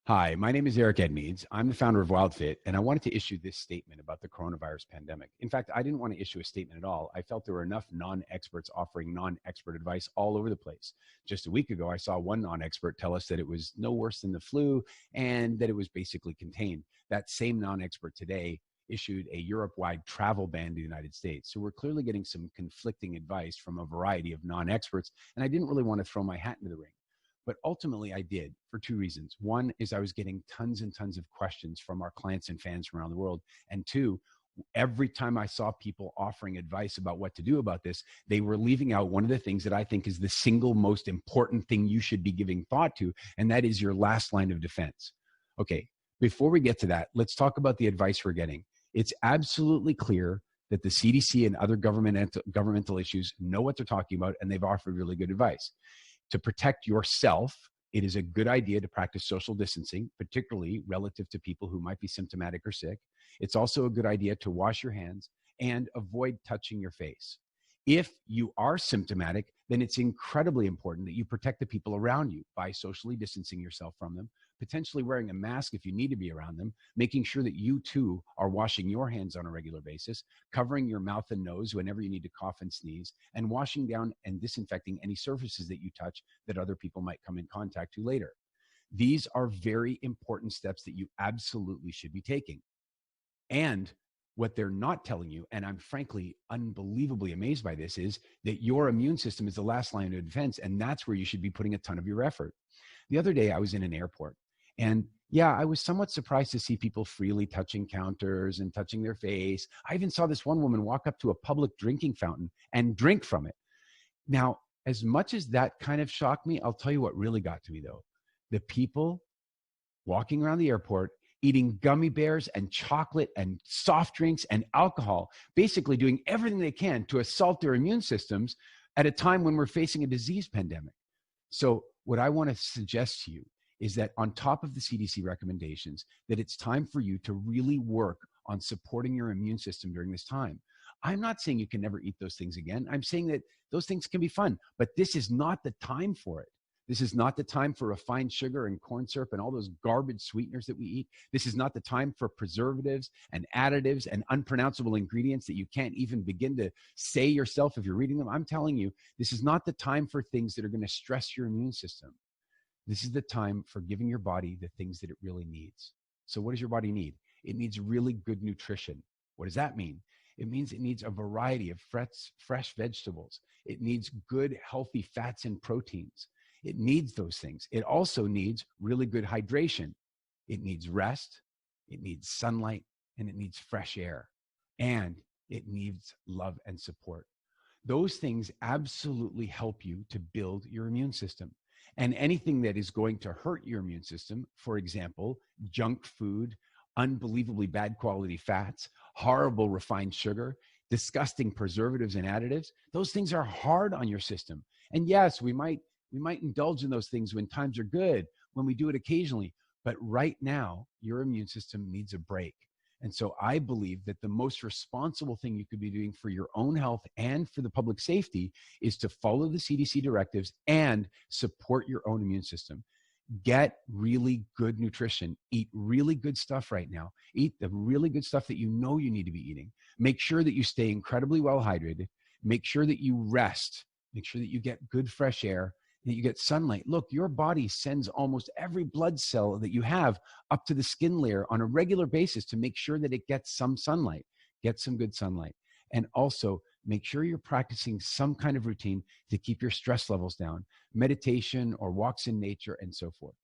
Hi, my name is Eric Edmeads. I'm the founder of WildFit, and I wanted to issue this statement about the coronavirus pandemic. In fact, I didn't want to issue a statement at all. I felt there were enough non-experts offering non-expert advice all over the place. Just a week ago, I saw one non-expert tell us that it was no worse than the flu and that it was basically contained. That same non-expert today issued a Europe-wide travel ban to the United States. So we're clearly getting some conflicting advice from a variety of non-experts, and I didn't really want to throw my hat into the ring. But ultimately, I did for two reasons. One is I was getting tons and tons of questions from our clients and fans from around the world. And two, every time I saw people offering advice about what to do about this, they were leaving out one of the things that I think is the single most important thing you should be giving thought to, and that is your last line of defense. Okay, before we get to that, let's talk about the advice we're getting. It's absolutely clear that the CDC and other governmental issues know what they're talking about, and they've offered really good advice. To protect yourself, it is a good idea to practice social distancing, particularly relative to people who might be symptomatic or sick. It's also a good idea to wash your hands and avoid touching your face. If you are symptomatic, then it's incredibly important that you protect the people around you by socially distancing yourself from them, potentially wearing a mask if you need to be around them, making sure that you too are washing your hands on a regular basis, covering your mouth and nose whenever you need to cough and sneeze, and washing down and disinfecting any surfaces that you touch that other people might come in contact to later. These are very important steps that you absolutely should be taking. And what they're not telling you, and I'm frankly unbelievably amazed by this, is that your immune system is the last line of defense, and that's where you should be putting a ton of your effort. The other day, I was in an airport, and yeah, I was somewhat surprised to see people freely touching counters and touching their face. I even saw this one woman walk up to a public drinking fountain and drink from it. Now, as much as that kind of shocked me, I'll tell you what really got to me, though. The people walking around the airport, eating gummy bears and chocolate and soft drinks and alcohol, basically doing everything they can to assault their immune systems at a time when we're facing a disease pandemic. So what I want to suggest to you is that on top of the CDC recommendations, that it's time for you to really work on supporting your immune system during this time. I'm not saying you can never eat those things again. I'm saying that those things can be fun, but this is not the time for it. This is not the time for refined sugar and corn syrup and all those garbage sweeteners that we eat. This is not the time for preservatives and additives and unpronounceable ingredients that you can't even begin to say yourself if you're reading them. I'm telling you, this is not the time for things that are going to stress your immune system. This is the time for giving your body the things that it really needs. So what does your body need? It needs really good nutrition. What does that mean? It means it needs a variety of fresh vegetables. It needs good, healthy fats and proteins. It needs those things. It also needs really good hydration. It needs rest, it needs sunlight, and it needs fresh air. And it needs love and support. Those things absolutely help you to build your immune system. And anything that is going to hurt your immune system, for example, junk food, unbelievably bad quality fats, horrible refined sugar, disgusting preservatives and additives, those things are hard on your system. And yes, we might indulge in those things when times are good, when we do it occasionally. But right now, your immune system needs a break. And so I believe that the most responsible thing you could be doing for your own health and for the public safety is to follow the CDC directives and support your own immune system. Get really good nutrition. Eat really good stuff right now. Eat the really good stuff that you know you need to be eating. Make sure that you stay incredibly well hydrated. Make sure that you rest. Make sure that you get good fresh air, that you get sunlight. Look, your body sends almost every blood cell that you have up to the skin layer on a regular basis to make sure that it gets some sunlight. Get some good sunlight. And also make sure you're practicing some kind of routine to keep your stress levels down, meditation or walks in nature and so forth.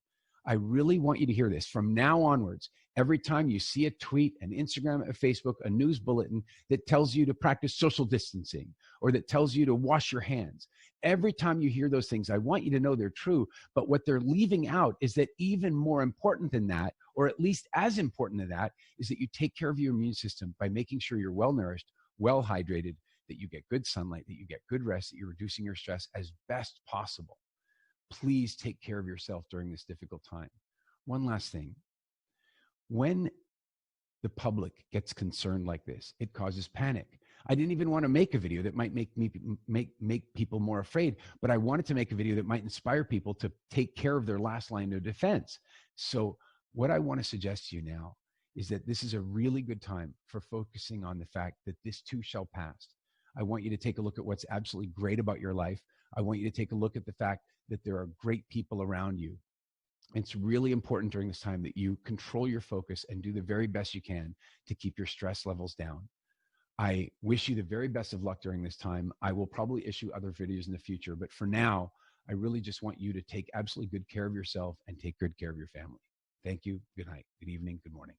I really want you to hear this. From now onwards, every time you see a tweet, an Instagram, a Facebook, a news bulletin that tells you to practice social distancing or that tells you to wash your hands, every time you hear those things, I want you to know they're true. But what they're leaving out is that even more important than that, or at least as important as that, is that you take care of your immune system by making sure you're well nourished, well hydrated, that you get good sunlight, that you get good rest, that you're reducing your stress as best possible. Please take care of yourself during this difficult time. One last thing. When the public gets concerned like this, it causes panic. I didn't even want to make a video that might make people more afraid, but I wanted to make a video that might inspire people to take care of their last line of defense. So What I want to suggest to you now is that this is a really good time for focusing on the fact that this too shall pass. I want you to take a look at what's absolutely great about your life. I want you to take a look at the fact that there are great people around you. It's really important during this time that you control your focus and do the very best you can to keep your stress levels down. I wish you the very best of luck during this time. I will probably issue other videos in the future, but for now, I really just want you to take absolutely good care of yourself and take good care of your family. Thank you. Good night. Good evening. Good morning.